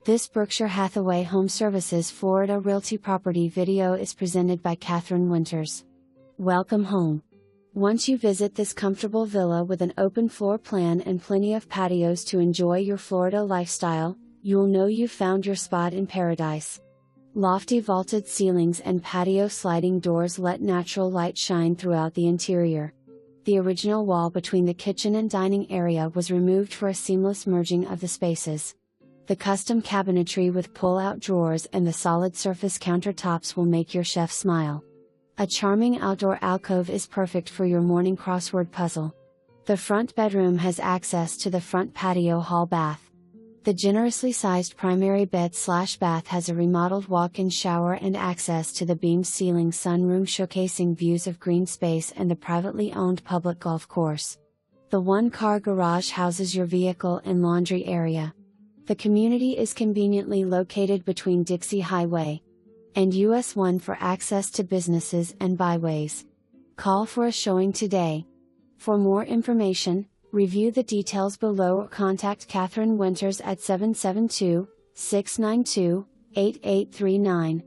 This Berkshire Hathaway HomeServices Florida Realty property video is presented by Catherine Winters. Welcome home. Once you visit this comfortable villa with an open floor plan and plenty of patios to enjoy your Florida lifestyle, you'll know you've found your spot in paradise. Lofty vaulted ceilings and patio sliding doors let natural light shine throughout the interior. The original wall between the kitchen and dining area was removed for a seamless merging of the spaces. The custom cabinetry with pull-out drawers and the solid surface countertops will make your chef smile. A charming outdoor alcove is perfect for your morning crossword puzzle. The front bedroom has access to the front patio hall bath. The generously sized primary bed/bath has a remodeled walk-in shower and access to the beamed ceiling sunroom showcasing views of green space and the privately owned public golf course. The one-car garage houses your vehicle and laundry area. The community is conveniently located between Dixie Hwy and US 1 for access to businesses and byways. Call for a showing today. For more information, review the details below or contact Catherine Winters at 772-692-8839.